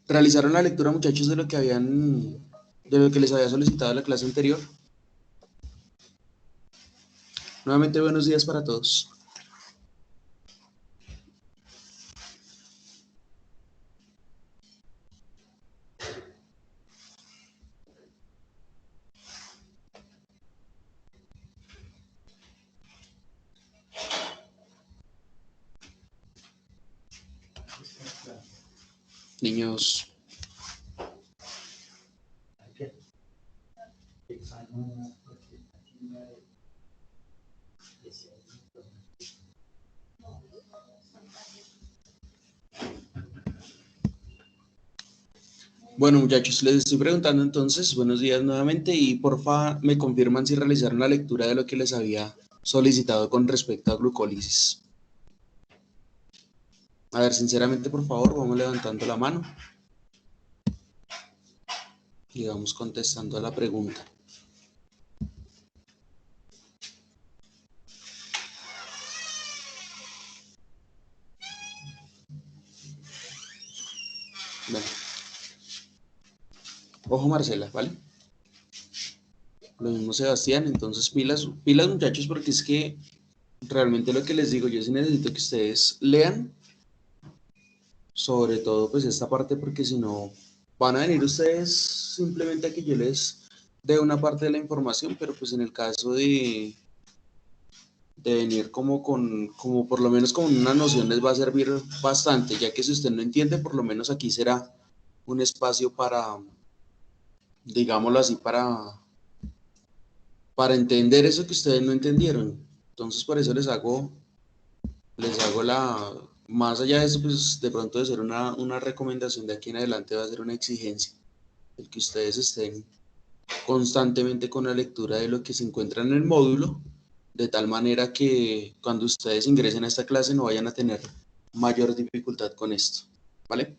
¿Realizaron la lectura, muchachos, de lo que les había solicitado la clase anterior? Nuevamente, buenos días para todos. Niños. Bueno, muchachos, les estoy preguntando entonces, buenos días nuevamente, y porfa me confirman si realizaron la lectura de lo que les había solicitado con respecto a glucólisis. A ver, sinceramente, por favor, vamos levantando la mano y vamos contestando a la pregunta. Bueno. Ojo, Marcela, ¿vale? Lo mismo Sebastián, entonces pilas muchachos, porque es que realmente lo que les digo, yo sí necesito que ustedes lean, sobre todo pues esta parte, porque si no van a venir ustedes simplemente a que yo les dé una parte de la información, pero pues en el caso de venir como por lo menos con una noción les va a servir bastante, ya que si usted no entiende, por lo menos aquí será un espacio para, digámoslo así, para entender eso que ustedes no entendieron. Entonces por eso les hago más allá de eso, pues de pronto de ser una recomendación de aquí en adelante va a ser una exigencia, el que ustedes estén constantemente con la lectura de lo que se encuentra en el módulo, de tal manera que cuando ustedes ingresen a esta clase no vayan a tener mayor dificultad con esto, ¿vale?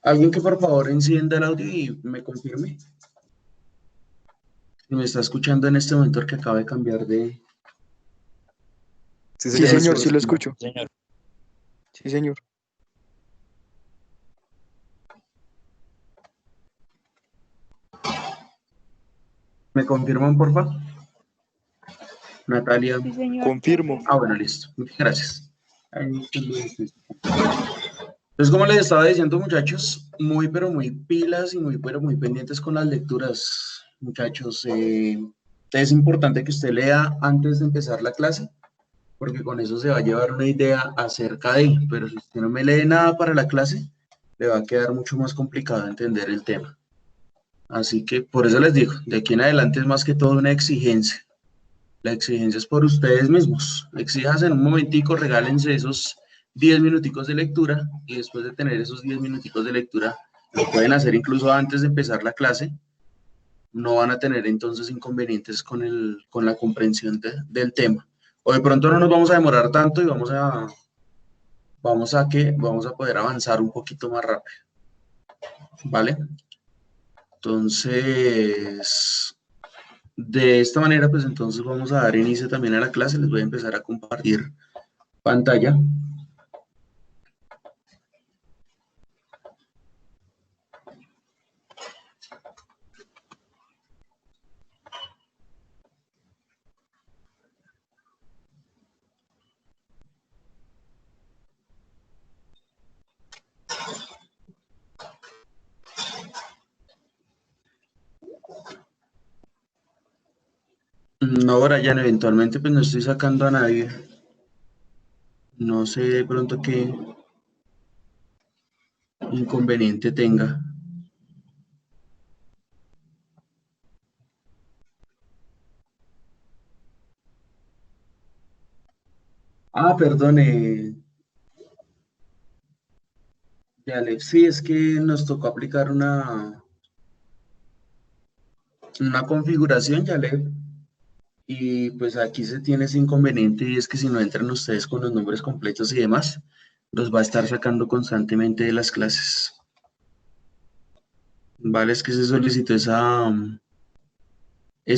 Alguien que por favor encienda el audio y me confirme si me está escuchando en este momento, el que acaba de cambiar de... Sí, Sí, señor, sí lo dispositivo. escucho. Señor. Sí, señor. ¿Me confirman, por favor? Natalia. Sí, señor. Confirmo. Ah, bueno, listo. Muchas gracias. Entonces, como les estaba diciendo, muchachos, muy pero muy pilas y muy pero muy pendientes con las lecturas, muchachos. Es importante que usted lea antes de empezar la clase, porque con eso se va a llevar una idea acerca de, pero si usted no me lee nada para la clase, le va a quedar mucho más complicado entender el tema. Así que por eso les digo, de aquí en adelante es más que todo una exigencia. La exigencia es por ustedes mismos. Exíjanse en un momentico, regálense esos 10 minuticos de lectura y después de tener esos 10 minuticos de lectura, lo pueden hacer incluso antes de empezar la clase. No van a tener entonces inconvenientes con la comprensión del tema. O de pronto no nos vamos a demorar tanto y vamos a poder avanzar un poquito más rápido. ¿Vale? Entonces, de esta manera, pues entonces vamos a dar inicio también a la clase. Les voy a empezar a compartir pantalla. No, Brian, eventualmente pues no estoy sacando a nadie. No sé de pronto qué inconveniente tenga. Ah, perdone. Dale, sí, es que nos tocó aplicar una configuración, ya le. Y pues aquí se tiene ese inconveniente y es que si no entran ustedes con los nombres completos y demás, los va a estar sacando constantemente de las clases. Vale, es que se solicitó esa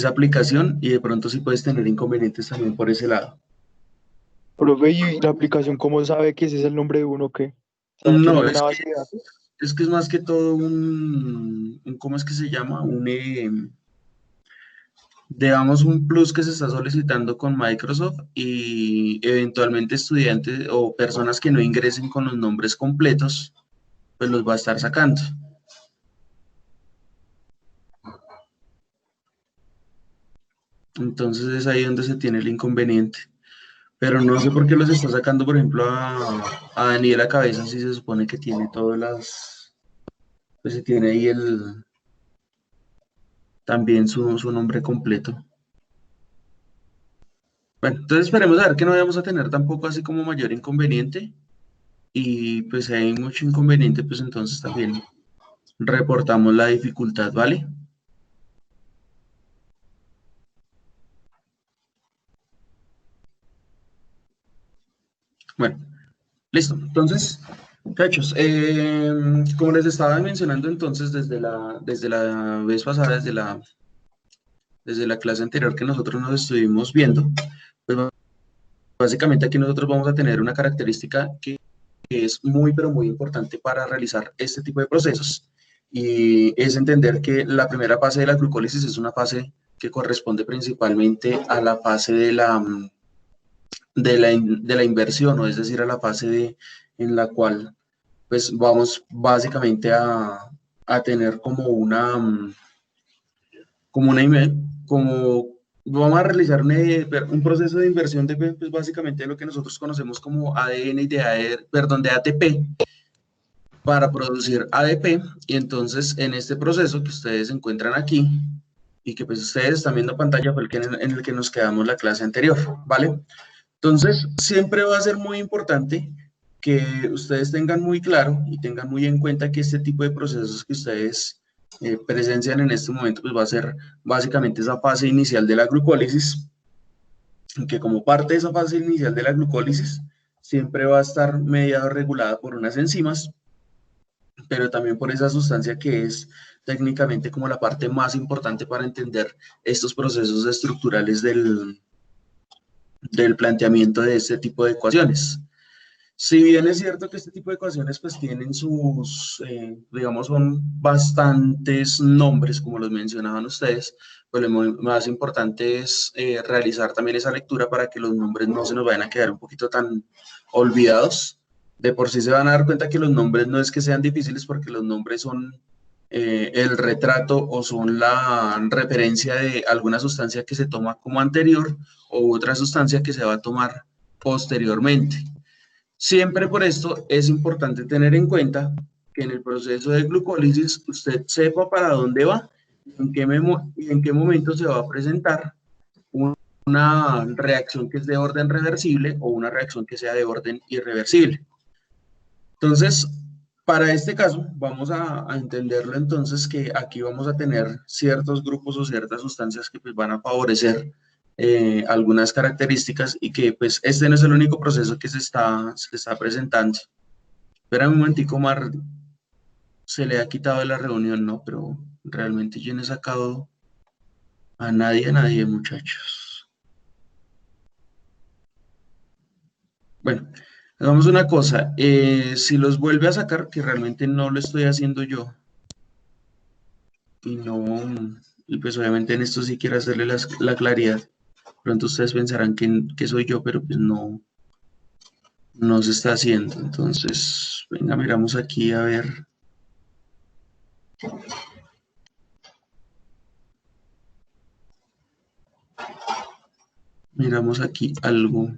aplicación y de pronto sí puedes tener inconvenientes también por ese lado. Profe, ¿y la aplicación cómo sabe que ese es el nombre de uno o qué? O sea, No, ¿tiene una base de datos? es que es más que todo ¿cómo es que se llama? Digamos, un plus que se está solicitando con Microsoft y eventualmente estudiantes o personas que no ingresen con los nombres completos, pues los va a estar sacando. Entonces es ahí donde se tiene el inconveniente. Pero no sé por qué los está sacando, por ejemplo, a Daniela Cabeza, si se supone que tiene todas pues se tiene ahí también su nombre completo. Bueno, entonces esperemos a ver que no vayamos a tener tampoco así como mayor inconveniente. Y pues si hay mucho inconveniente, pues entonces también reportamos la dificultad, ¿vale? Bueno, listo. Entonces, muchachos, como les estaba mencionando entonces desde la vez pasada, desde la clase anterior que nosotros nos estuvimos viendo, pues básicamente aquí nosotros vamos a tener una característica que es muy, pero muy importante para realizar este tipo de procesos y es entender que la primera fase de la glucólisis es una fase que corresponde principalmente a la fase de la inversión, o es decir, a la fase en la cual pues vamos básicamente a tener como vamos a realizar un proceso de inversión pues básicamente de lo que nosotros conocemos como ADN y perdón, de ATP para producir ADP, y entonces en este proceso que ustedes encuentran aquí y que pues ustedes están viendo pantalla fue en el que nos quedamos la clase anterior, ¿vale? Entonces, siempre va a ser muy importante que ustedes tengan muy claro y tengan muy en cuenta que este tipo de procesos que ustedes presencian en este momento, pues va a ser básicamente esa fase inicial de la glucólisis, que como parte de esa fase inicial de la glucólisis, siempre va a estar mediada o regulada por unas enzimas, pero también por esa sustancia que es técnicamente como la parte más importante para entender estos procesos estructurales del planteamiento de este tipo de ecuaciones. Si bien es cierto que este tipo de ecuaciones pues tienen digamos, son bastantes nombres, como los mencionaban ustedes, pues lo más importante es realizar también esa lectura para que los nombres no se nos vayan a quedar un poquito tan olvidados. De por sí se van a dar cuenta que los nombres no es que sean difíciles porque los nombres son el retrato o son la referencia de alguna sustancia que se toma como anterior o otra sustancia que se va a tomar posteriormente. Siempre por esto es importante tener en cuenta que en el proceso de glucólisis usted sepa para dónde va y en qué momento se va a presentar una reacción que es de orden reversible o una reacción que sea de orden irreversible. Entonces, para este caso, vamos a entenderlo entonces que aquí vamos a tener ciertos grupos o ciertas sustancias que pues, van a favorecer algunas características y que pues este no es el único proceso que se está presentando. Espera un momentico, Mar, se le ha quitado de la reunión, ¿no? Pero realmente yo no he sacado a nadie, muchachos. Bueno, hagamos una cosa, si los vuelve a sacar, que realmente no lo estoy haciendo yo, y no, y pues obviamente en esto sí quiero hacerle la claridad. Pronto ustedes pensarán que soy yo, pero pues no, no se está haciendo. Entonces, venga, miramos aquí a ver, miramos aquí algo.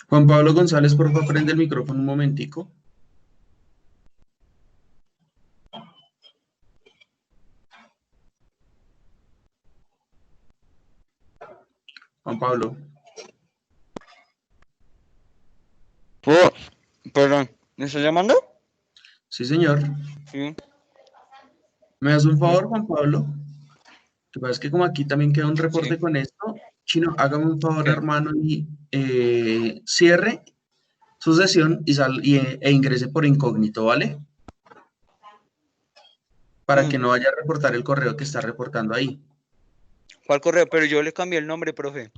Juan Pablo González, por favor, prende el micrófono un momentico. Juan Pablo. Perdón, ¿me está llamando? Sí, señor. Sí. ¿Me das un favor, Juan Pablo? que pasa es que como aquí también queda un reporte Sí. con esto, Chino, hágame un favor, ¿Qué? hermano, y cierre su sesión e ingrese por incógnito, ¿vale? Para Mm, que no vaya a reportar el correo que está reportando ahí. ¿Cuál correo? Pero yo le cambié el nombre, profe.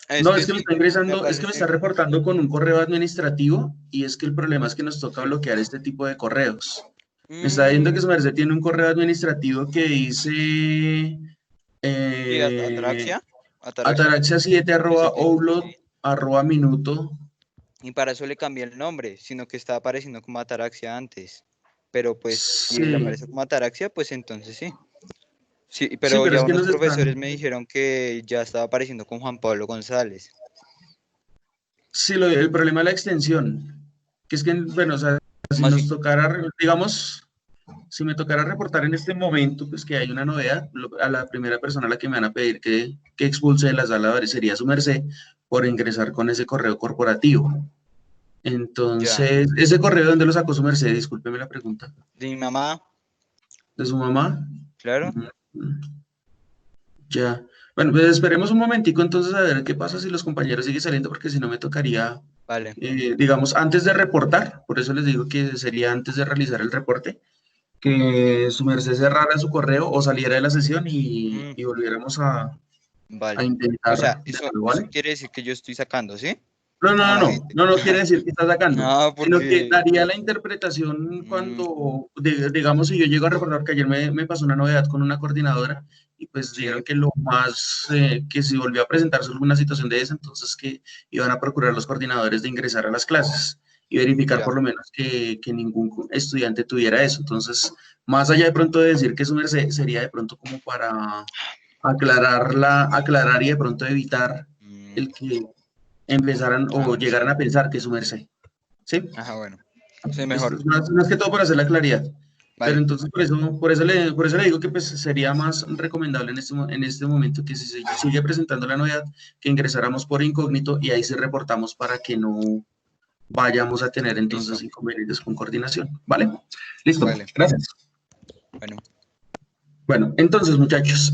Es No, que es que me sí, está me ingresando, es que me está aparece. reportando con un correo administrativo y es que el problema es que nos toca Sí. bloquear este tipo de correos. Me está diciendo que Mm, su merced tiene un correo administrativo que dice sí, eh, Ataraxia. Ataraxia. ataraxia7 Ese tiene. Sí. @minuto. Y para eso le cambié el nombre, sino que estaba apareciendo como Ataraxia antes. Pero pues, si le Sí, aparece como Ataraxia, pues entonces sí. Sí, sí, pero pero ya es que unos nos profesores están. me dijeron que ya estaba apareciendo con Juan Pablo González. Sí, el problema es la extensión, que es que, bueno, o sea, si ¿Cómo nos así? tocara, digamos, si me tocara reportar en este momento, pues que hay una novedad, a la primera persona a la que me van a pedir que expulse de la sala sería su merced por ingresar con ese correo corporativo. Ya. Entonces, ¿ese correo dónde lo sacó su merced? Discúlpeme la pregunta. De mi mamá, ¿De su mamá? claro. Mm, ya. Bueno, pues esperemos un momentico entonces a ver qué pasa si los compañeros siguen saliendo, porque si no me tocaría, Vale. digamos, antes de reportar, por eso les digo que sería antes de realizar el reporte, que su merced cerrara su correo o saliera de la sesión Mm, y volviéramos a vale. O sea, intentar de eso, nuevo, eso ¿vale? quiere decir que yo estoy sacando, ¿sí? No, no, A no, la no, gente. no, no quiere decir que está sacando, No, sino que porque. daría la interpretación mm, cuando, digamos, si yo llego a recordar que ayer me pasó una novedad con una coordinadora y pues dijeron sí, que lo más, que si volvió a presentarse alguna situación de esa, entonces que iban a procurar los coordinadores de ingresar a las clases y verificar ya. por lo menos que ningún estudiante tuviera eso. Entonces, más allá de pronto de decir que su merced, sería de pronto como para aclarar y de pronto evitar Mm, el que empezaran o bueno, sí. llegaran a pensar que es su merced, ¿sí? Ajá, bueno. Sí, Esto mejor. es más que todo para hacer la claridad. Pero Vale. entonces por eso le digo que pues sería más recomendable en este momento que si se sigue presentando la novedad, que ingresáramos por incógnito y ahí sí reportamos para que no vayamos a tener entonces Listo. inconvenientes con coordinación, ¿vale? Listo, Vale. gracias. Bueno. Bueno, entonces muchachos,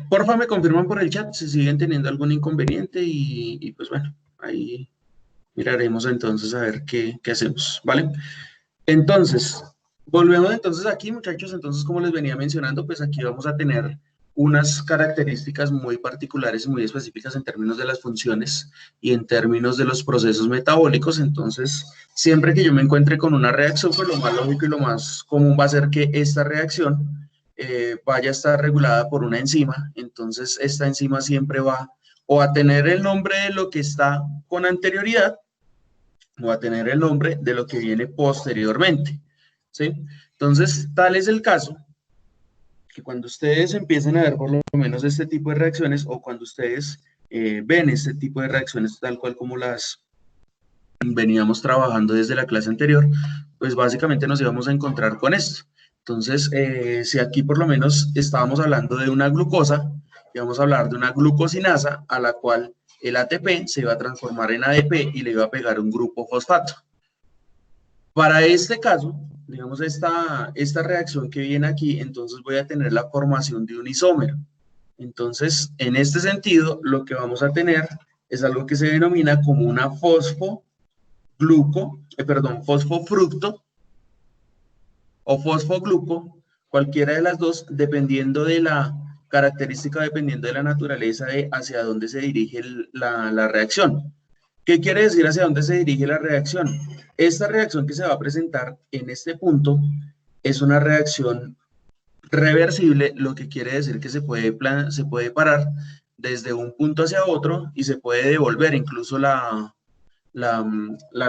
porfa me confirman por el chat si siguen teniendo algún inconveniente y pues bueno, ahí miraremos entonces a ver qué hacemos, ¿vale? Entonces, volvemos entonces aquí, muchachos. Entonces, como les venía mencionando, pues aquí vamos a tener unas características muy particulares y muy específicas en términos de las funciones y en términos de los procesos metabólicos. Entonces, siempre que yo me encuentre con una reacción, pues lo más lógico y lo más común va a ser que esta reacción vaya a estar regulada por una enzima. Entonces, esta enzima siempre va o a tener el nombre de lo que está con anterioridad o a tener el nombre de lo que viene posteriormente, ¿sí? Entonces, tal es el caso que cuando ustedes empiecen a ver por lo menos este tipo de reacciones o cuando ustedes ven este tipo de reacciones tal cual como las veníamos trabajando desde la clase anterior, pues básicamente nos íbamos a encontrar con esto. Entonces, si aquí por lo menos estábamos hablando de una glucosa, íbamos a hablar de una glucosinasa a la cual el ATP se iba a transformar en ADP y le iba a pegar un grupo fosfato. Para este caso, digamos, esta reacción que viene aquí, entonces voy a tener la formación de un isómero. Entonces, en este sentido, lo que vamos a tener es algo que se denomina como una fosfofructo o fosfogluco, cualquiera de las dos, dependiendo de la característica, dependiendo de la naturaleza de hacia dónde se dirige la reacción. ¿Qué quiere decir hacia dónde se dirige la reacción? Esta reacción que se va a presentar en este punto es una reacción reversible, lo que quiere decir que se puede parar desde un punto hacia otro y se puede devolver incluso la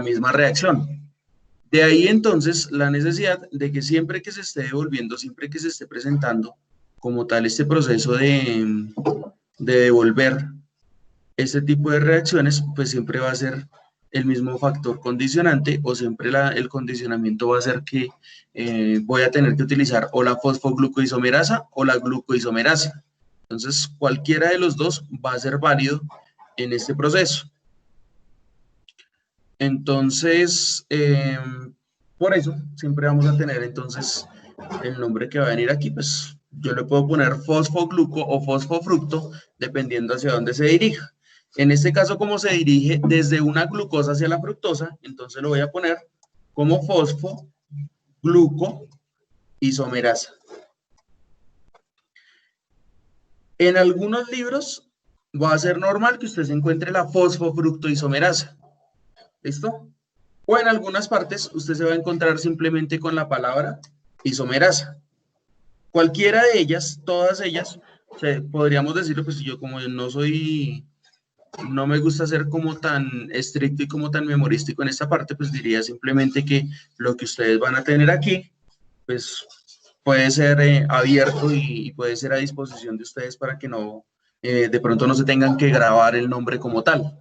misma reacción. De ahí entonces la necesidad de que siempre que se esté devolviendo, siempre que se esté presentando como tal este proceso de devolver este tipo de reacciones, pues siempre va a ser el mismo factor condicionante o siempre el condicionamiento va a ser que voy a tener que utilizar o la fosfoglucoisomerasa o la glucoisomerasa. Entonces, cualquiera de los dos va a ser válido en este proceso. Entonces, por eso siempre vamos a tener entonces el nombre que va a venir aquí, pues Yo le puedo poner fosfogluco o fosfofructo, dependiendo hacia dónde se dirija. En este caso, como se dirige desde una glucosa hacia la fructosa, entonces lo voy a poner como fosfogluco isomerasa. En algunos libros va a ser normal que usted se encuentre la fosfofructoisomerasa. ¿Listo? O en algunas partes usted se va a encontrar simplemente con la palabra isomerasa. Cualquiera de ellas, todas ellas, podríamos decirlo, pues yo como no me gusta ser como tan estricto y como tan memorístico en esta parte, pues diría simplemente que lo que ustedes van a tener aquí, pues puede ser abierto y puede ser a disposición de ustedes para que no, de pronto no se tengan que grabar el nombre como tal.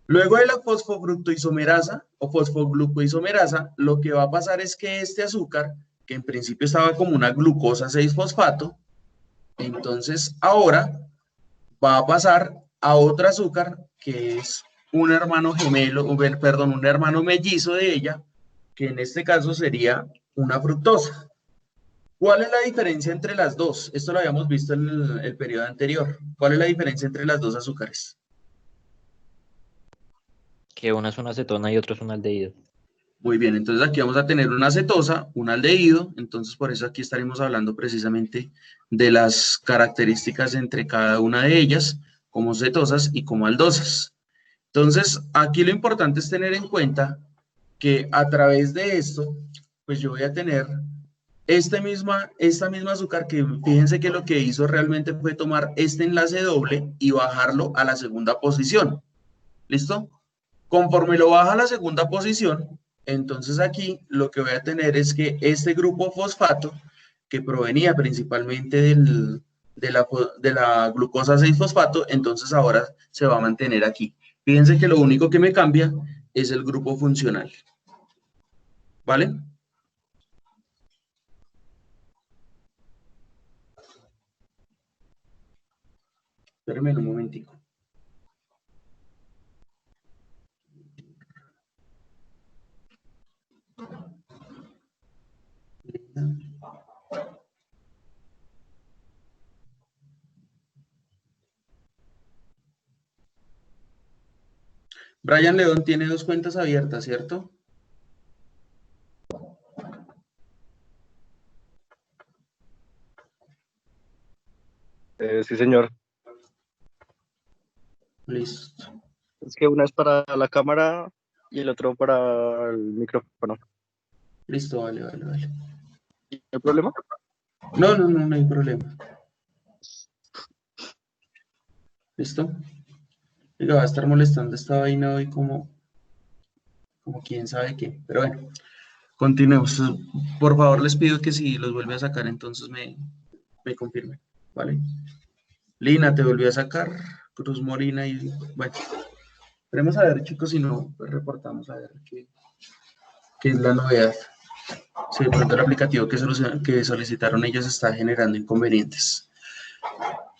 Luego de la fosfofructoisomerasa o fosfoglucoisomerasa, lo que va a pasar es que este azúcar, que en principio estaba como una glucosa 6-fosfato, entonces ahora va a pasar a otro azúcar que es un hermano gemelo, perdón, un hermano mellizo de ella, que en este caso sería una fructosa. ¿Cuál es la diferencia entre las dos? Esto lo habíamos visto en el periodo anterior. ¿Cuál es la diferencia entre las dos azúcares? Que una es una acetona y otro es un aldehído. Muy bien, entonces aquí vamos a tener una acetosa, un aldehído, entonces por eso aquí estaremos hablando precisamente de las características entre cada una de ellas, como cetosas y como aldosas. Entonces, aquí lo importante es tener en cuenta que a través de esto, pues yo voy a tener esta misma azúcar que fíjense que lo que hizo realmente fue tomar este enlace doble y bajarlo a la segunda posición. ¿Listo? Conforme lo baja a la segunda posición, entonces aquí lo que voy a tener es que este grupo fosfato, que provenía principalmente de la glucosa 6-fosfato, entonces ahora se va a mantener aquí. Fíjense que lo único que me cambia es el grupo funcional. ¿Vale? Espérenme un momentico. Brian León tiene 2 cuentas abiertas, ¿cierto? Sí, señor. Listo. Es que una es para la cámara y el otro para el micrófono. Listo, vale. ¿Y hay problema? No hay problema. ¿Listo? Oiga, va a estar molestando esta vaina hoy como quién sabe qué. Pero bueno, continuemos. Por favor, les pido que si los vuelve a sacar, entonces me confirmen. ¿Vale? Lina, te volvió a sacar. Cruz Molina y bueno. Esperemos a ver, chicos, si no, pues reportamos a ver qué es la novedad. Si de pronto el aplicativo que solicitaron ellos está generando inconvenientes.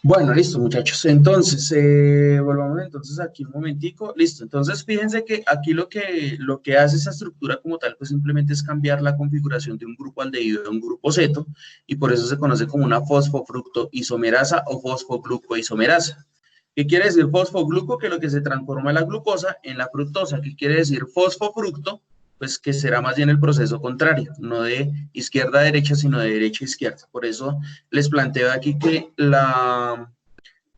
Bueno, listo, muchachos. Entonces, volvamos entonces aquí un momentico. Listo, entonces fíjense que aquí lo que hace esa estructura como tal, pues simplemente es cambiar la configuración de un grupo aldehído a un grupo ceto, y por eso se conoce como una fosfofructoisomerasa o fosfoglucoisomerasa. ¿Qué quiere decir fosfogluco? Que lo que se transforma la glucosa en la fructosa. ¿Qué quiere decir fosfofructo? Pues que será más bien el proceso contrario, no de izquierda a derecha, sino de derecha a izquierda. Por eso les planteo aquí que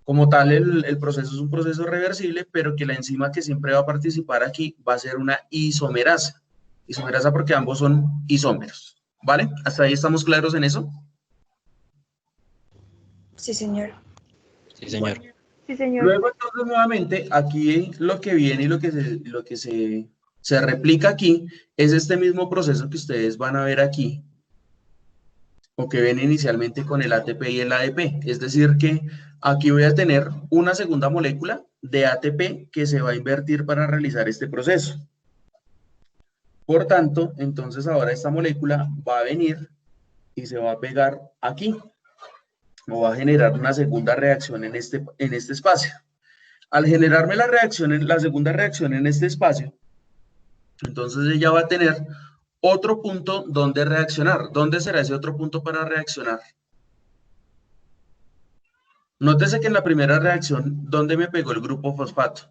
como tal el proceso es un proceso reversible, pero que la enzima que siempre va a participar aquí va a ser una isomerasa. Isomerasa porque ambos son isómeros, ¿vale? ¿Hasta ahí estamos claros en eso? Sí, señor. Sí, señor. Bueno. Sí, señor. Luego, entonces, nuevamente, aquí lo que viene y lo que se replica aquí es este mismo proceso que ustedes van a ver aquí, o que ven inicialmente con el ATP y el ADP. Es decir, que aquí voy a tener una segunda molécula de ATP que se va a invertir para realizar este proceso. Por tanto, entonces ahora esta molécula va a venir y se va a pegar aquí, o va a generar una segunda reacción en este espacio. Al generarme la segunda reacción en este espacio, entonces ella va a tener otro punto donde reaccionar. ¿Dónde será ese otro punto para reaccionar? Nótese que en la primera reacción, ¿dónde me pegó el grupo fosfato?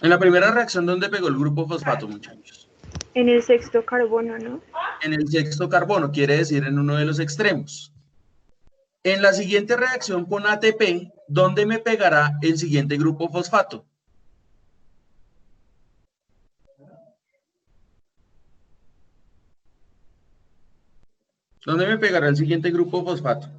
En la primera reacción, ¿dónde pegó el grupo fosfato, muchachos? En el sexto carbono, ¿no? En el sexto carbono, quiere decir en uno de los extremos. En la siguiente reacción con ATP, ¿dónde me pegará el siguiente grupo fosfato? ¿Dónde me pegará el siguiente grupo fosfato?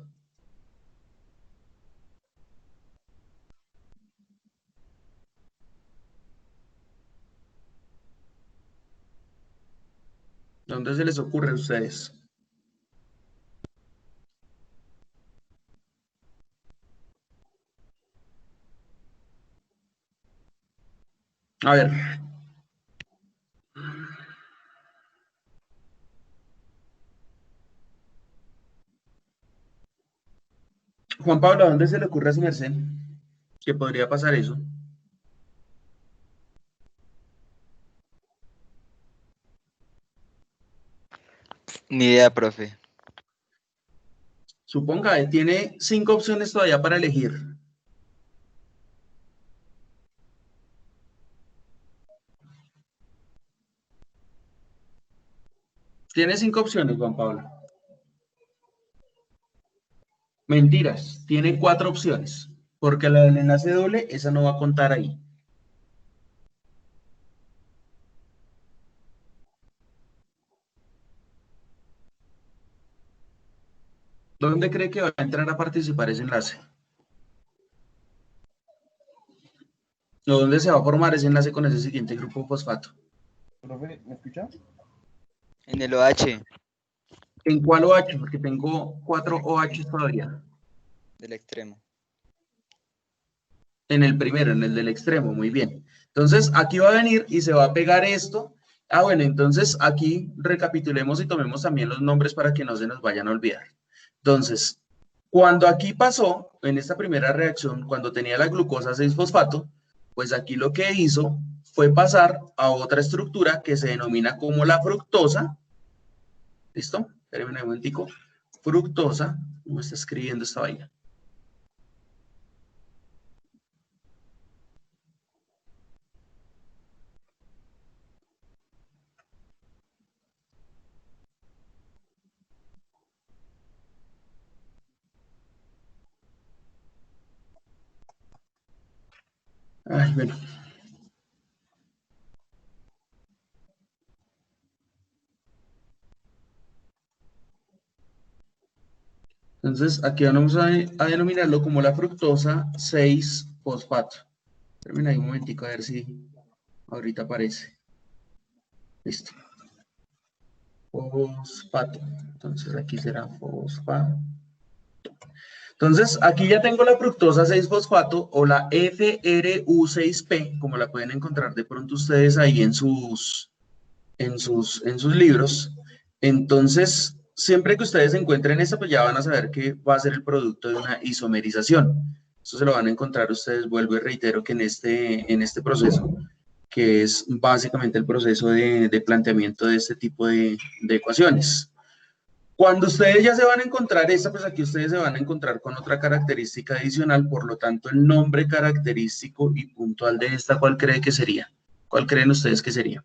¿Dónde se les ocurre a ustedes? A ver. Juan Pablo, ¿a dónde se le ocurre a su merced que podría pasar eso? Ni idea, profe. Suponga, tiene 5 opciones todavía para elegir. Tiene 5 opciones, Juan Pablo. Mentiras, tiene 4 opciones, porque la del enlace doble, esa no va a contar ahí. ¿Dónde cree que va a entrar a participar ese enlace? ¿O dónde se va a formar ese enlace con ese siguiente grupo fosfato? Profe, ¿me escucha? En el OH ¿En cuál OH? Porque tengo 4 OH todavía. del extremo. En el primero, en el del extremo, muy bien. Entonces, aquí va a venir y se va a pegar esto. Ah, bueno, entonces aquí recapitulemos y tomemos también los nombres para que no se nos vayan a olvidar. Entonces, cuando aquí pasó, en esta primera reacción, cuando tenía la glucosa 6-fosfato, pues aquí lo que hizo fue pasar a otra estructura que se denomina como la fructosa. ¿Listo? Espérenme un momentico. Fructosa, ¿cómo está escribiendo esta vaina? Ay, bueno. Entonces, aquí vamos a denominarlo como la fructosa 6-fosfato. Termina ahí un momentico a ver si ahorita aparece. Listo. Fosfato. Entonces, aquí será fosfato. Entonces, aquí ya tengo la fructosa 6-fosfato o la FRU6P, como la pueden encontrar de pronto ustedes ahí en sus libros. Entonces, siempre que ustedes encuentren esta, pues ya van a saber que va a ser el producto de una isomerización. Eso se lo van a encontrar ustedes, vuelvo y reitero, que en este proceso, que es básicamente el proceso de planteamiento de este tipo de ecuaciones. Cuando ustedes ya se van a encontrar esta, pues aquí ustedes se van a encontrar con otra característica adicional, por lo tanto, el nombre característico y puntual de esta, ¿cuál cree que sería? ¿Cuál creen ustedes que sería?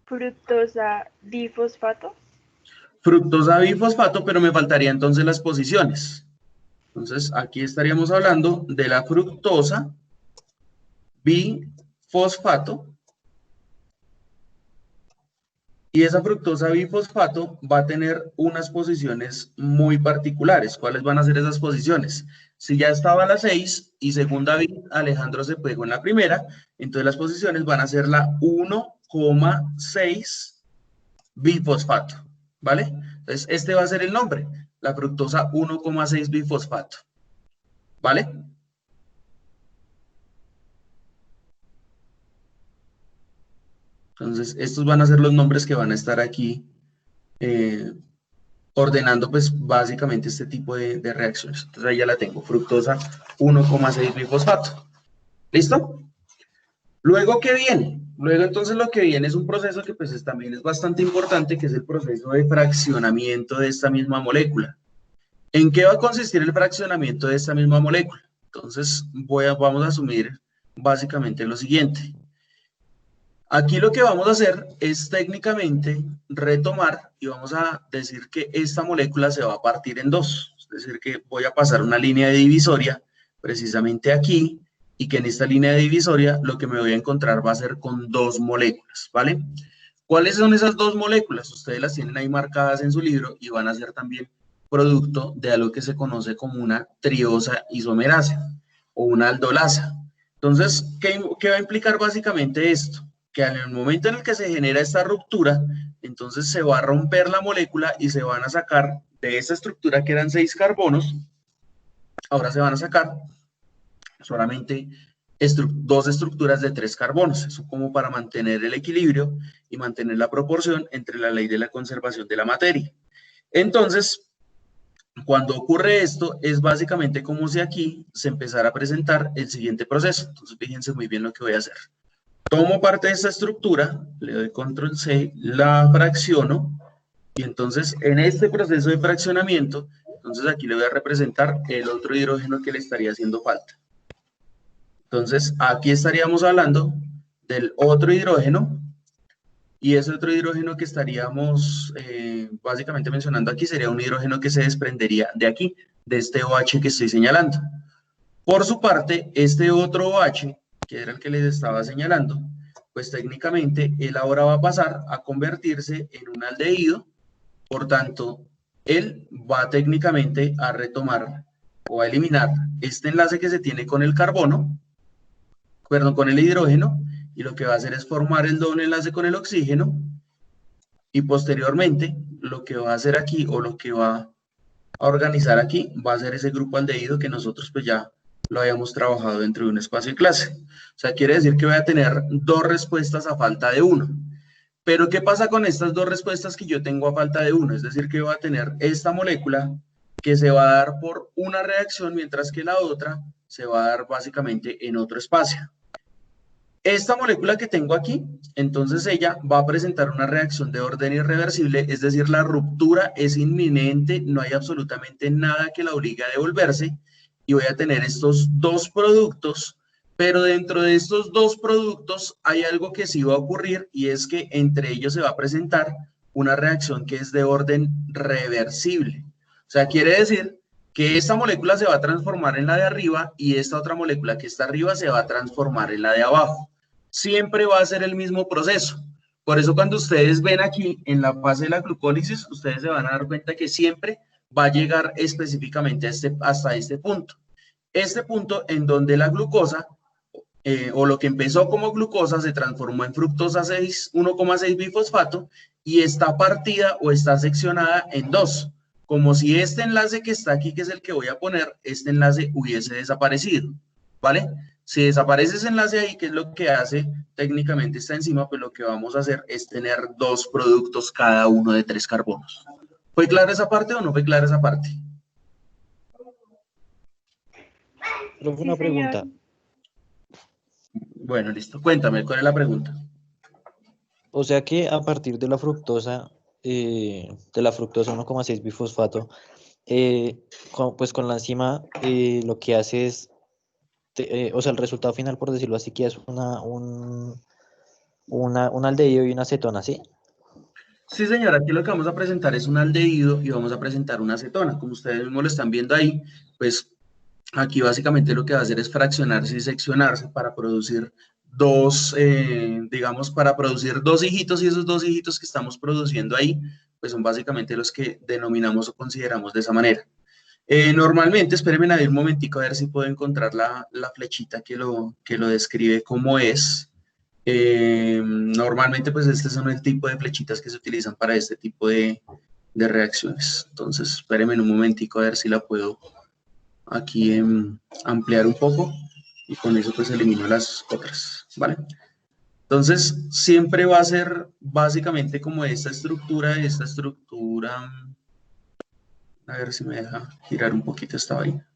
Fructosa bifosfato. Fructosa bifosfato, pero me faltaría entonces las posiciones. Entonces, aquí estaríamos hablando de la fructosa bifosfato. Y esa fructosa bifosfato va a tener unas posiciones muy particulares. ¿Cuáles van a ser esas posiciones? Si ya estaba la 6 y según David, Alejandro se pegó en la primera, entonces las posiciones van a ser la 1,6 bifosfato, ¿vale? Entonces, este va a ser el nombre, la fructosa 1,6 bifosfato, ¿vale? Entonces, estos van a ser los nombres que van a estar aquí ordenando, pues, básicamente este tipo de reacciones. Entonces, ahí ya la tengo, fructosa 1,6 bifosfato. ¿Listo? Luego, ¿qué viene? Luego, entonces, lo que viene es un proceso que, pues, también es bastante importante, que es el proceso de fraccionamiento de esta misma molécula. ¿En qué va a consistir el fraccionamiento de esta misma molécula? Entonces, vamos a asumir básicamente lo siguiente. Aquí lo que vamos a hacer es técnicamente retomar y vamos a decir que esta molécula se va a partir en dos. Es decir, que voy a pasar una línea divisoria precisamente aquí y que en esta línea divisoria lo que me voy a encontrar va a ser con dos moléculas, ¿vale? ¿Cuáles son esas dos moléculas? Ustedes las tienen ahí marcadas en su libro y van a ser también producto de algo que se conoce como una triosa isomerasa o una aldolasa. Entonces, ¿qué va a implicar básicamente esto? Que en el momento en el que se genera esta ruptura, entonces se va a romper la molécula y se van a sacar de esa estructura que eran 6 carbonos, ahora se van a sacar solamente dos estructuras de 3 carbonos, eso como para mantener el equilibrio y mantener la proporción entre la ley de la conservación de la materia. Entonces, cuando ocurre esto, es básicamente como si aquí se empezara a presentar el siguiente proceso. Entonces, fíjense muy bien lo que voy a hacer. Tomo parte de esta estructura, le doy control C, la fracciono, y entonces en este proceso de fraccionamiento, entonces aquí le voy a representar el otro hidrógeno que le estaría haciendo falta. Entonces aquí estaríamos hablando del otro hidrógeno, y ese otro hidrógeno que estaríamos básicamente mencionando aquí sería un hidrógeno que se desprendería de aquí, de este OH que estoy señalando. Por su parte, este otro OH, que era el que les estaba señalando, pues técnicamente él ahora va a pasar a convertirse en un aldehído, por tanto, él va técnicamente a retomar o a eliminar este enlace que se tiene con el carbono, perdón, con el hidrógeno, y lo que va a hacer es formar el doble enlace con el oxígeno, y posteriormente lo que va a hacer aquí, o lo que va a organizar aquí, va a ser ese grupo aldehído que nosotros pues ya lo habíamos trabajado dentro de un espacio de clase. O sea, quiere decir que voy a tener dos respuestas a falta de uno. Pero, ¿qué pasa con estas dos respuestas que yo tengo a falta de uno? Es decir, que voy a tener esta molécula que se va a dar por una reacción, mientras que la otra se va a dar básicamente en otro espacio. Esta molécula que tengo aquí, entonces ella va a presentar una reacción de orden irreversible, es decir, la ruptura es inminente, no hay absolutamente nada que la obligue a devolverse, y voy a tener estos dos productos, pero dentro de estos dos productos hay algo que sí va a ocurrir, y es que entre ellos se va a presentar una reacción que es de orden reversible. O sea, quiere decir que esta molécula se va a transformar en la de arriba y esta otra molécula que está arriba se va a transformar en la de abajo. Siempre va a ser el mismo proceso. Por eso cuando ustedes ven aquí en la fase de la glucólisis, ustedes se van a dar cuenta que siempre va a llegar específicamente hasta este punto. Este punto en donde la glucosa, o lo que empezó como glucosa, se transformó en fructosa 1,6 bifosfato y está partida o está seccionada en dos. Como si este enlace que está aquí, que es el que voy a poner, este enlace hubiese desaparecido, ¿vale? Si desaparece ese enlace ahí, que es lo que hace técnicamente esta enzima, pues lo que vamos a hacer es tener dos productos cada uno de 3 carbonos. ¿Fue clara esa parte o no fue clara esa parte? Pero fue Sí, una señor. pregunta. Bueno, listo. Cuéntame, ¿cuál es la pregunta? O sea que a partir de la fructosa 1,6 bifosfato, pues con la enzima lo que hace es, o sea, el resultado final, por decirlo así, que es un aldehído y una acetona, ¿sí? Sí, señora, aquí lo que vamos a presentar es un aldehído y vamos a presentar una acetona. Como ustedes mismos lo están viendo ahí, pues aquí básicamente lo que va a hacer es fraccionarse y seccionarse para producir dos, digamos, para producir dos hijitos, y esos dos hijitos que estamos produciendo ahí, pues son básicamente los que denominamos o consideramos de esa manera. Normalmente, espérenme ahí un momentico a ver si puedo encontrar la flechita que lo describe cómo es. Normalmente, pues este son el tipo de flechitas que se utilizan para este tipo de reacciones. Entonces, espérenme un momentico a ver si la puedo aquí ampliar un poco y con eso pues elimino las otras, ¿vale? Entonces, siempre va a ser básicamente como esta estructura, a ver si me deja girar un poquito esta vaina.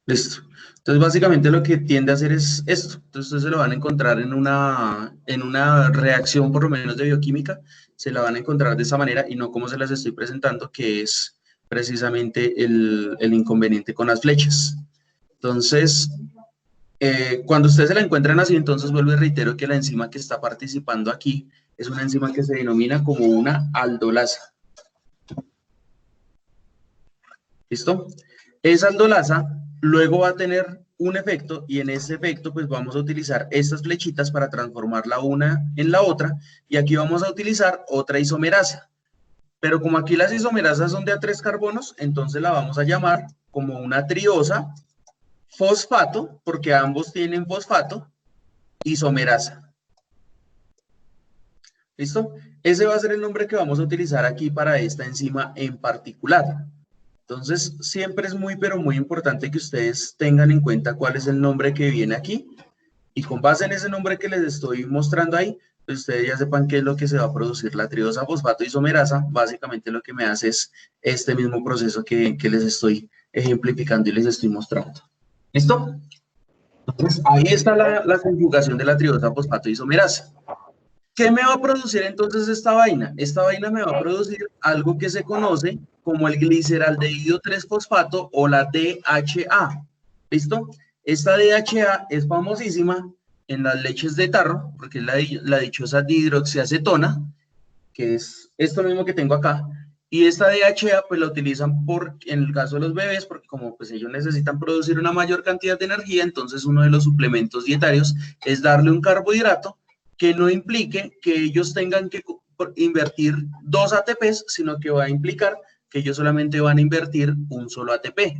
Listo. Entonces, básicamente lo que tiende a hacer es esto. Entonces, ustedes se lo van a encontrar en una reacción, por lo menos de bioquímica, se la van a encontrar de esa manera y no como se las estoy presentando, que es precisamente el inconveniente con las flechas. Entonces, cuando ustedes se la encuentran así, entonces vuelvo y reitero que la enzima que está participando aquí es una enzima que se denomina como una aldolasa. ¿Listo? Esa aldolasa luego va a tener un efecto y en ese efecto pues vamos a utilizar estas flechitas para transformarla una en la otra y aquí vamos a utilizar otra isomerasa. Pero como aquí las isomerasas son de A3 carbonos, entonces la vamos a llamar como una triosa fosfato, porque ambos tienen fosfato, isomerasa. ¿Listo? Ese va a ser el nombre que vamos a utilizar aquí para esta enzima en particular. Entonces, siempre es muy, pero muy importante que ustedes tengan en cuenta cuál es el nombre que viene aquí. Y con base en ese nombre que les estoy mostrando ahí, pues ustedes ya sepan qué es lo que se va a producir. La triosa fosfato isomerasa, básicamente lo que me hace es este mismo proceso que les estoy ejemplificando y les estoy mostrando. ¿Listo? Entonces, ahí está la conjugación de la triosa fosfato isomerasa. ¿Qué me va a producir entonces esta vaina? Esta vaina me va a producir algo que se conoce como el gliceraldehído 3-fosfato o la DHA. ¿Listo? Esta DHA es famosísima en las leches de tarro, porque es la dichosa dihidroxiacetona, que es esto mismo que tengo acá. Y esta DHA pues la utilizan en el caso de los bebés, porque como pues ellos necesitan producir una mayor cantidad de energía, entonces uno de los suplementos dietarios es darle un carbohidrato que no implique que ellos tengan que invertir 2 ATPs, sino que va a implicar que ellos solamente van a invertir un solo ATP.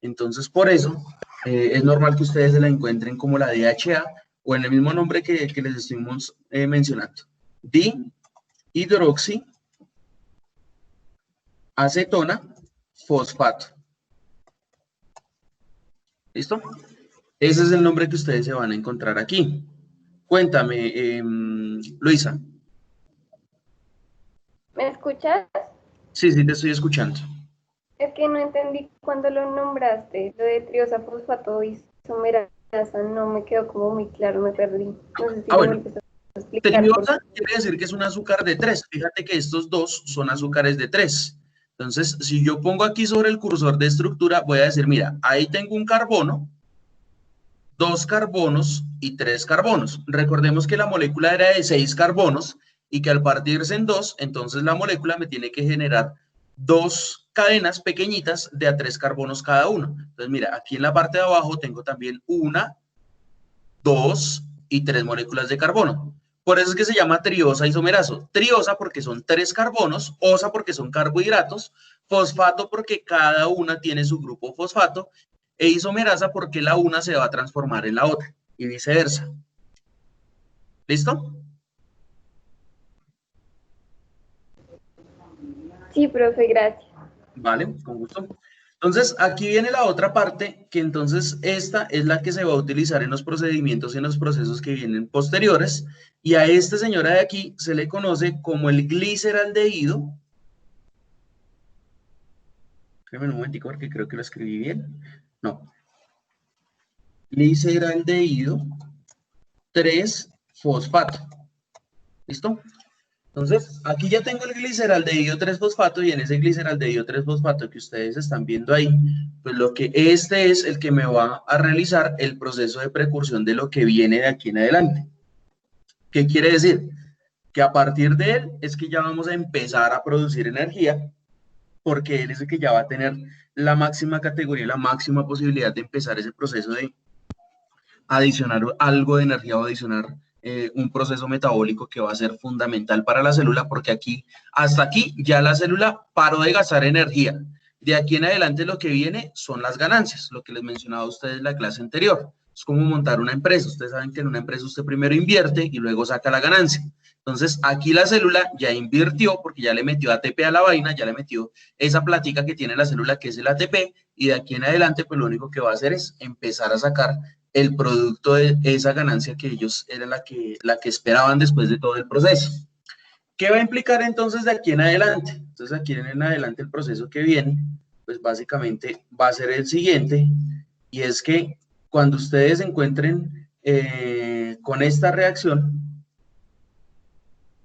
Entonces, por eso, es normal que ustedes se la encuentren como la DHA o en el mismo nombre que les estuvimos mencionando. Dihidroxiacetona fosfato. ¿Listo? Ese es el nombre que ustedes se van a encontrar aquí. Cuéntame, Luisa. ¿Me escuchas? Sí, sí, te estoy escuchando. Es que no entendí cuando lo nombraste, lo de triosa fosfato isomerasa, no me quedó como muy claro, me perdí. No sé si me Bueno, vuelves a explicar. triosa quiere decir que es un azúcar de 3. Fíjate que estos dos son azúcares de 3. Entonces, si yo pongo aquí sobre el cursor de estructura, voy a decir, mira, ahí tengo un carbono, 2 carbonos y 3 carbonos. Recordemos que la molécula era de 6 carbonos y que al partirse en 2, entonces la molécula me tiene que generar 2 cadenas pequeñitas de a 3 carbonos cada uno. Entonces, mira, aquí en la parte de abajo tengo también 1, 2 y 3 moléculas de carbono. Por eso es que se llama triosa isomerazo. Triosa porque son 3 carbonos, osa porque son carbohidratos, fosfato porque cada una tiene su grupo fosfato, e isomerasa porque la una se va a transformar en la otra y viceversa. ¿Listo? Sí, profe, gracias. Vale, con gusto. Entonces, aquí viene la otra parte, que entonces esta es la que se va a utilizar en los procedimientos y en los procesos que vienen posteriores, y a esta señora de aquí se le conoce como el gliceraldehído. Espérame un momentico porque creo que lo escribí bien. No. Gliceraldehído 3-fosfato. ¿Listo? Entonces, aquí ya tengo el gliceraldehído 3-fosfato y en ese gliceraldehído 3-fosfato que ustedes están viendo ahí, pues lo que este es el que me va a realizar el proceso de precursión de lo que viene de aquí en adelante. ¿Qué quiere decir? Que a partir de él es que ya vamos a empezar a producir energía, porque él es el que ya va a tener la máxima categoría, la máxima posibilidad de empezar ese proceso de adicionar algo de energía o adicionar un proceso metabólico que va a ser fundamental para la célula, porque aquí, hasta aquí, ya la célula paró de gastar energía. De aquí en adelante lo que viene son las ganancias, lo que les mencionaba a ustedes en la clase anterior. Es como montar una empresa. Ustedes saben que en una empresa usted primero invierte y luego saca la ganancia. Entonces, aquí la célula ya invirtió porque ya le metió ATP a la vaina, ya le metió esa plática que tiene la célula que es el ATP, y de aquí en adelante, pues lo único que va a hacer es empezar a sacar el producto de esa ganancia que ellos era la que esperaban después de todo el proceso. ¿Qué va a implicar entonces de aquí en adelante? Entonces aquí en adelante el proceso que viene, pues básicamente va a ser el siguiente, y es que cuando ustedes se encuentren con esta reacción,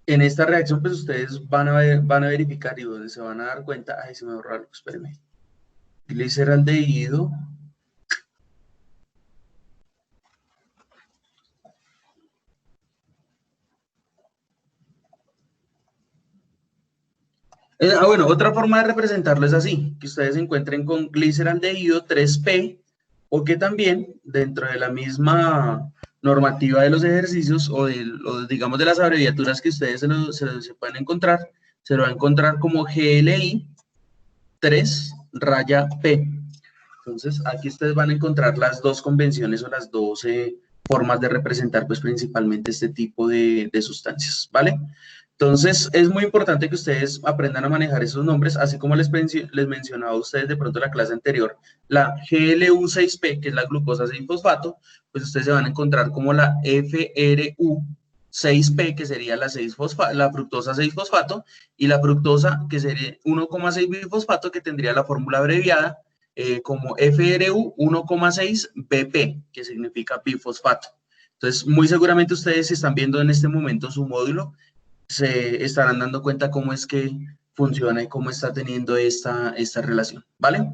en esta reacción pues ustedes van a verificar y donde se van a dar cuenta, ay, se me borró algo, espérenme, gliceraldehído, bueno, otra forma de representarlo es así, que ustedes se encuentren con gliceraldehído 3P, o que también dentro de la misma normativa de los ejercicios o digamos de las abreviaturas que ustedes se pueden encontrar, se lo va a encontrar como GLI 3-P. Entonces aquí ustedes van a encontrar las dos convenciones o las dos formas de representar pues principalmente este tipo de sustancias, ¿vale? Entonces, es muy importante que ustedes aprendan a manejar esos nombres, así como les mencionaba a ustedes de pronto en la clase anterior, la GLU6P, que es la glucosa 6-fosfato, pues ustedes se van a encontrar como la FRU6P, que sería la fructosa 6-fosfato, y la fructosa, que sería 1,6-bifosfato, que tendría la fórmula abreviada como FRU 1,6BP, que significa bifosfato. Entonces, muy seguramente ustedes, si están viendo en este momento su módulo, se estarán dando cuenta cómo es que funciona y cómo está teniendo esta relación, ¿vale?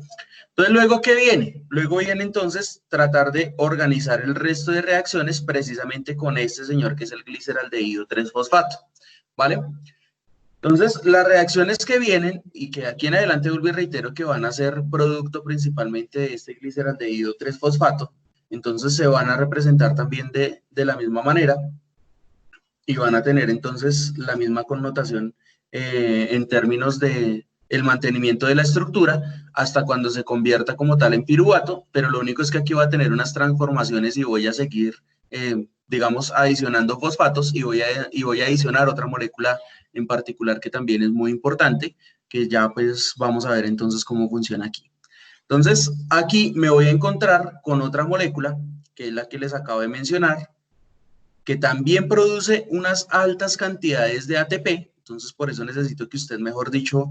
Entonces, ¿luego qué viene? Luego viene entonces tratar de organizar el resto de reacciones precisamente con este señor que es el gliceraldehído 3-fosfato, ¿vale? Entonces, las reacciones que vienen y que aquí en adelante vuelvo y reitero que van a ser producto principalmente de este gliceraldehído 3-fosfato, entonces se van a representar también de la misma manera, y van a tener entonces la misma connotación en términos de el mantenimiento de la estructura hasta cuando se convierta como tal en piruvato, pero lo único es que aquí va a tener unas transformaciones y voy a seguir, digamos, adicionando fosfatos y voy a adicionar otra molécula en particular que también es muy importante, que ya pues vamos a ver entonces cómo funciona aquí. Entonces, aquí me voy a encontrar con otra molécula, que es la que les acabo de mencionar, que también produce unas altas cantidades de ATP, entonces por eso necesito que usted, mejor dicho,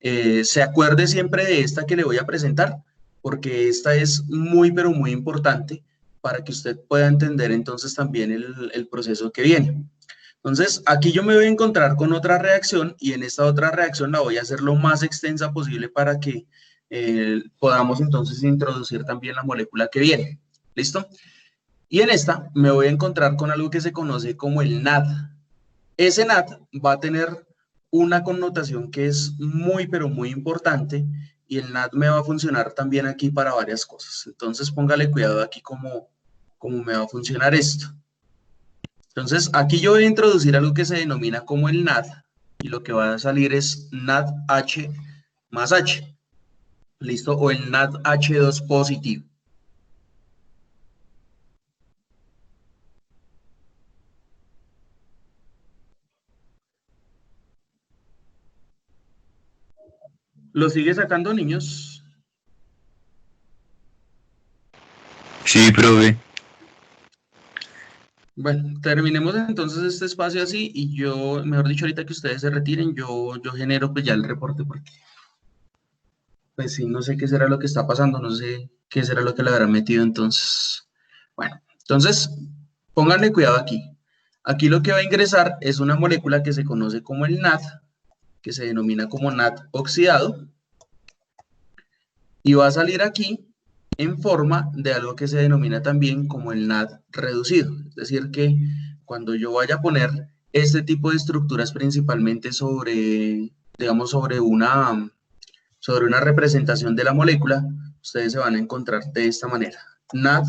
se acuerde siempre de esta que le voy a presentar, porque esta es muy, pero muy importante para que usted pueda entender entonces también el proceso que viene. Entonces, aquí yo me voy a encontrar con otra reacción, y en esta otra reacción la voy a hacer lo más extensa posible para que podamos entonces introducir también la molécula que viene. ¿Listo? Y en esta me voy a encontrar con algo que se conoce como el NAD. Ese NAD va a tener una connotación que es muy, pero muy importante, y el NAD me va a funcionar también aquí para varias cosas. Entonces, póngale cuidado aquí cómo me va a funcionar esto. Entonces, aquí yo voy a introducir algo que se denomina como el NAD, y lo que va a salir es NADH más H. ¿Listo? O el NADH2 positivo. ¿Lo sigue sacando, niños? Sí, profe. Bueno, terminemos entonces este espacio así, y yo, mejor dicho, ahorita que ustedes se retiren, yo genero pues ya el reporte, porque pues sí, no sé qué será lo que está pasando, no sé qué será lo que le habrá metido entonces. Bueno, entonces, pónganle cuidado aquí. Aquí lo que va a ingresar es una molécula que se conoce como el NAD, que se denomina como NAD oxidado, y va a salir aquí en forma de algo que se denomina también como el NAD reducido. Es decir que cuando yo vaya a poner este tipo de estructuras principalmente sobre, digamos, sobre una representación de la molécula, ustedes se van a encontrar de esta manera. NAD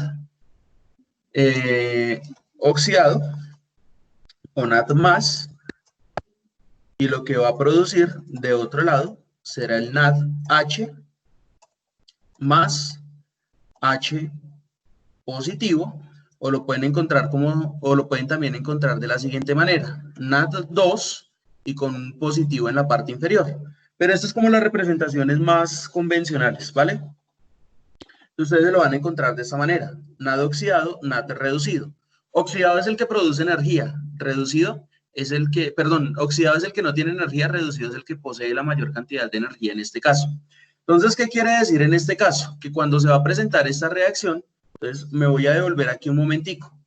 oxidado o NAD más, y lo que va a producir de otro lado será el NADH más H positivo, o lo pueden encontrar o lo pueden también encontrar de la siguiente manera: NAD2 y con un positivo en la parte inferior. Pero esto es como las representaciones más convencionales, ¿vale? ustedes se lo van a encontrar de esta manera. NAD oxidado, NAD reducido. Oxidado es el que produce energía, reducido es el que, perdón, oxidado es el que no tiene energía, reducido es el que posee la mayor cantidad de energía en este caso. Entonces, ¿qué quiere decir en este caso? Que cuando se va a presentar esta reacción, entonces me voy a devolver aquí un momentico.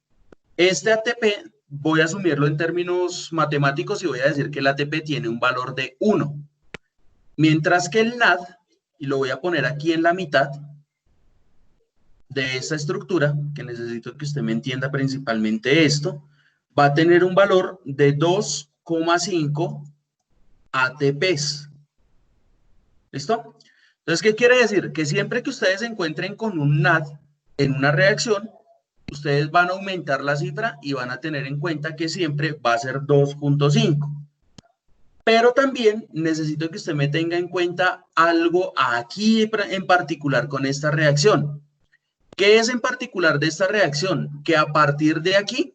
Este ATP, voy a asumirlo en términos matemáticos y voy a decir que el ATP tiene un valor de 1. Mientras que el NAD, y lo voy a poner aquí en la mitad de esta estructura, que necesito que usted me entienda principalmente esto, va a tener un valor de 2,5 ATPs. ¿Listo? Entonces, ¿qué quiere decir? Que siempre que ustedes se encuentren con un NAD en una reacción, ustedes van a aumentar la cifra y van a tener en cuenta que siempre va a ser 2,5. Pero también necesito que usted me tenga en cuenta algo aquí en particular con esta reacción. ¿Qué es en particular de esta reacción? Que a partir de aquí,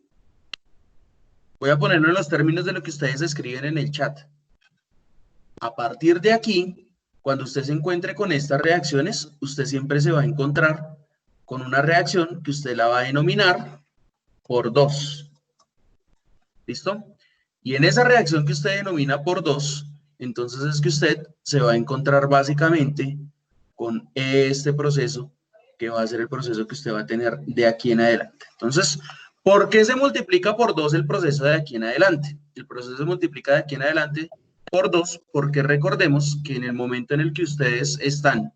voy a ponerlo en los términos de lo que ustedes escriben en el chat. A partir de aquí, cuando usted se encuentre con estas reacciones, usted siempre se va a encontrar con una reacción que usted la va a denominar por 2. ¿Listo? Y en esa reacción que usted denomina por 2, entonces es que usted se va a encontrar básicamente con este proceso, que va a ser el proceso que usted va a tener de aquí en adelante. Entonces, ¿por qué se multiplica por 2 el proceso de aquí en adelante? El proceso se multiplica de aquí en adelante por 2, porque recordemos que en el momento en el que ustedes están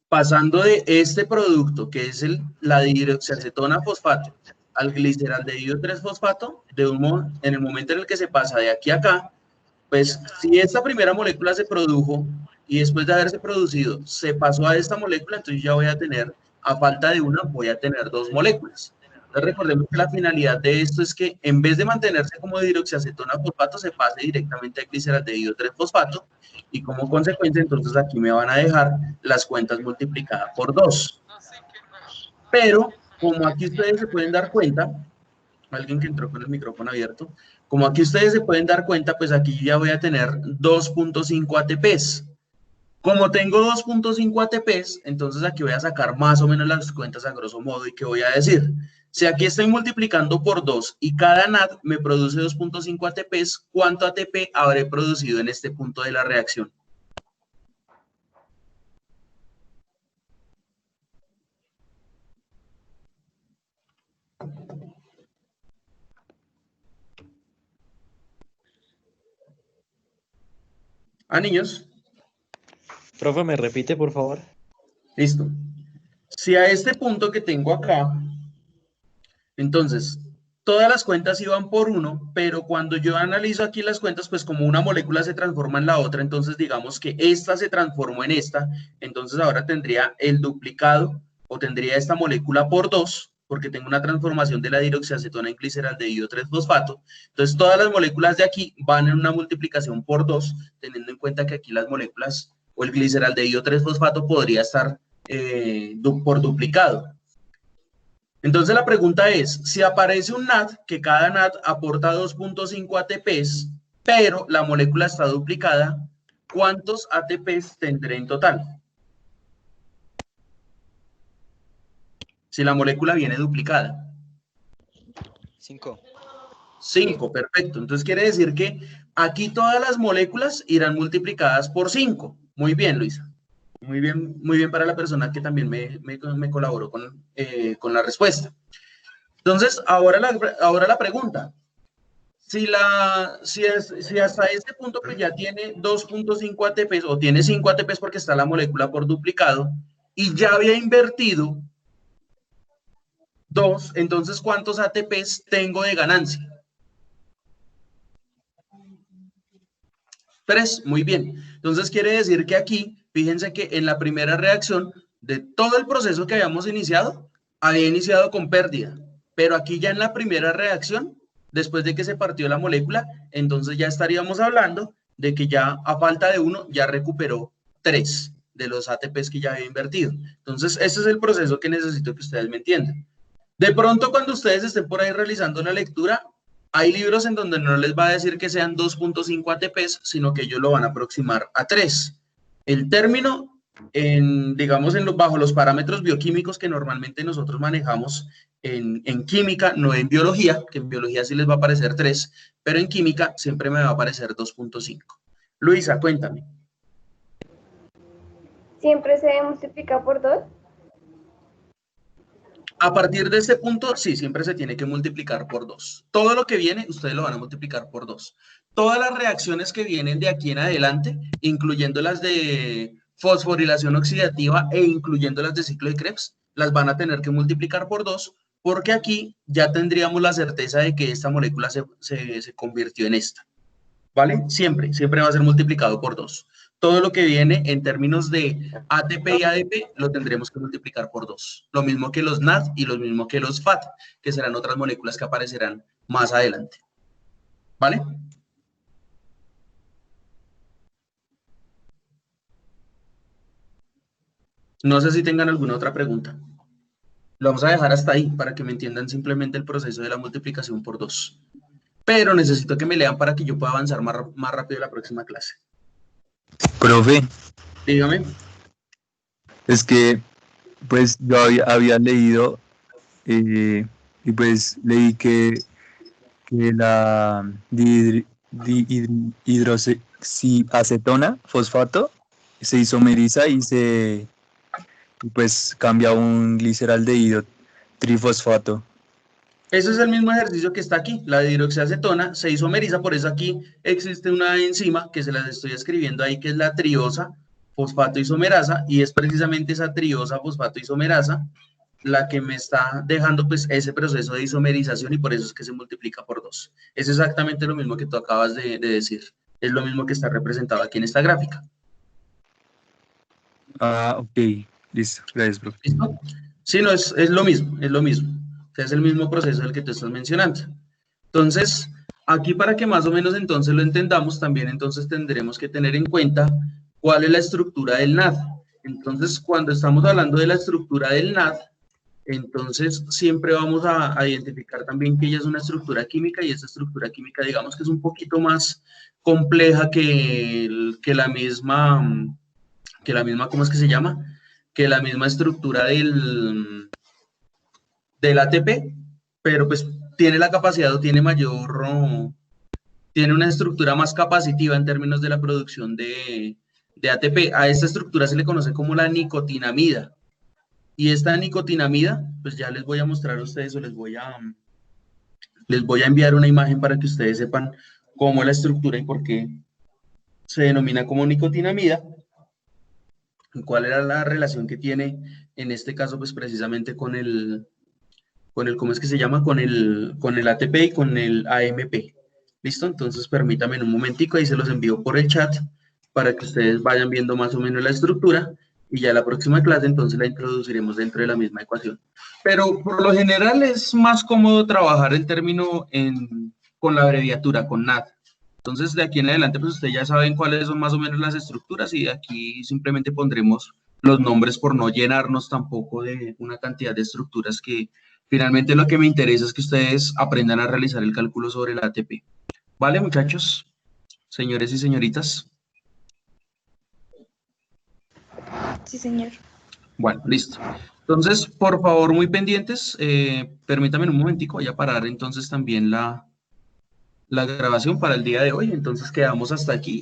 pasando de este producto, que es la dihidroxiacetona fosfato, al gliceraldehído 3-fosfato, en el momento en el que se pasa de aquí a acá, pues si esta primera molécula se produjo y después de haberse producido se pasó a esta molécula, entonces ya voy a tener, a falta de una, voy a tener 2 moléculas. Entonces recordemos que la finalidad de esto es que en vez de mantenerse como dihidroxiacetona fosfato, se pase directamente a gliceraldehído 3-fosfato y como consecuencia entonces aquí me van a dejar las cuentas multiplicadas por 2. Pero como aquí ustedes se pueden dar cuenta, alguien que entró con el micrófono abierto, como aquí ustedes se pueden dar cuenta, pues aquí ya voy a tener 2,5 ATPs. Como tengo 2,5 ATPs, entonces aquí voy a sacar más o menos las cuentas a grosso modo. ¿Y qué voy a decir? Si aquí estoy multiplicando por 2 y cada NAD me produce 2,5 ATPs, ¿cuánto ATP habré producido en este punto de la reacción? Niños. Profe, ¿me repite, por favor? Listo. Si a este punto que tengo acá, entonces, todas las cuentas iban por 1, pero cuando yo analizo aquí las cuentas, pues como una molécula se transforma en la otra, entonces digamos que esta se transformó en esta, entonces ahora tendría el duplicado, o tendría esta molécula por 2, porque tengo una transformación de la dihidroxiacetona en gliceraldehído 3-fosfato. Entonces, todas las moléculas de aquí van en una multiplicación por 2, teniendo en cuenta que aquí las moléculas, o el gliceraldehído 3-fosfato podría estar por duplicado. Entonces, la pregunta es, si aparece un NAD, que cada NAD aporta 2,5 ATPs, pero la molécula está duplicada, ¿cuántos ATPs tendré en total? Si la molécula viene duplicada. 5. 5, perfecto. Entonces quiere decir que aquí todas las moléculas irán multiplicadas por 5. Muy bien, Luisa. Muy bien para la persona que también me colaboró con la respuesta. Entonces, ahora la pregunta. Si hasta este punto pues ya tiene 2,5 ATPs o tiene 5 ATPs porque está la molécula por duplicado y ya había invertido 2, entonces ¿cuántos ATPs tengo de ganancia? 3, muy bien. Entonces quiere decir que aquí, fíjense que en la primera reacción de todo el proceso que habíamos iniciado, había iniciado con pérdida, pero aquí ya en la primera reacción, después de que se partió la molécula, entonces ya estaríamos hablando de que ya a falta de 1 ya recuperó 3 de los ATPs que ya había invertido. Entonces ese es el proceso que necesito que ustedes me entiendan. De pronto cuando ustedes estén por ahí realizando la lectura, hay libros en donde no les va a decir que sean 2,5 ATPs, sino que ellos lo van a aproximar a 3. El término digamos, bajo los parámetros bioquímicos que normalmente nosotros manejamos en química, no en biología, que en biología sí les va a aparecer 3, pero en química siempre me va a aparecer 2.5. Luisa, cuéntame. ¿Siempre se multiplica por 2? A partir de este punto, sí, siempre se tiene que multiplicar por 2. Todo lo que viene, ustedes lo van a multiplicar por 2. Todas las reacciones que vienen de aquí en adelante, incluyendo las de fosforilación oxidativa e incluyendo las de ciclo de Krebs, las van a tener que multiplicar por 2, porque aquí ya tendríamos la certeza de que esta molécula se convirtió en esta. ¿Vale? Siempre va a ser multiplicado por 2. Todo lo que viene en términos de ATP y ADP lo tendremos que multiplicar por 2. Lo mismo que los NAD y lo mismo que los FAT, que serán otras moléculas que aparecerán más adelante. ¿Vale? No sé si tengan alguna otra pregunta. Lo vamos a dejar hasta ahí para que me entiendan simplemente el proceso de la multiplicación por 2. Pero necesito que me lean para que yo pueda avanzar más rápido en la próxima clase. Profe, Dígame. es que pues yo había leído y pues leí que la dihidroxiacetona, fosfato, se isomeriza y pues cambia a un gliceraldehído trifosfato. Ese es el mismo ejercicio que está aquí. La dihidroxiacetona se isomeriza, por eso aquí existe una enzima que se las estoy escribiendo ahí, que es la triosa fosfato isomerasa, y es precisamente esa triosa fosfato isomerasa la que me está dejando pues ese proceso de isomerización, y por eso es que se multiplica por 2. Es exactamente lo mismo que tú acabas de decir. Es lo mismo que está representado aquí en esta gráfica. Ah, ok. Listo. Gracias, profe. ¿Listo? Sí, no, es lo mismo, es lo mismo. O sea, es el mismo proceso del que tú estás mencionando. Entonces, aquí para que más o menos entonces lo entendamos, también entonces tendremos que tener en cuenta cuál es la estructura del NAD. Entonces, cuando estamos hablando de la estructura del NAD, entonces siempre vamos a identificar también que ella es una estructura química, y esta estructura química, digamos que es un poquito más compleja que la misma, ¿cómo es que se llama? Que la misma estructura del ATP, pero pues tiene la capacidad o tiene tiene una estructura más capacitiva en términos de la producción de ATP. A esta estructura se le conoce como la nicotinamida. Y esta nicotinamida, pues ya les voy a mostrar a ustedes, o les voy a enviar una imagen para que ustedes sepan cómo es la estructura y por qué se denomina como nicotinamida. ¿Cuál era la relación que tiene en este caso, pues precisamente con el ¿cómo es que se llama? Con el ATP y con el AMP. ¿Listo? Entonces permítanme un momentico, ahí se los envío por el chat para que ustedes vayan viendo más o menos la estructura, y ya la próxima clase entonces la introduciremos dentro de la misma ecuación. Pero por lo general es más cómodo trabajar el término con la abreviatura, con NAD. Entonces, de aquí en adelante, pues ustedes ya saben cuáles son más o menos las estructuras, y de aquí simplemente pondremos los nombres por no llenarnos tampoco de una cantidad de estructuras que finalmente lo que me interesa es que ustedes aprendan a realizar el cálculo sobre el ATP. ¿Vale, muchachos? Señores y señoritas. Sí, señor. Bueno, listo. Entonces, por favor, muy pendientes. Permítanme un momentico, voy a parar entonces también la grabación para el día de hoy. Entonces quedamos hasta aquí.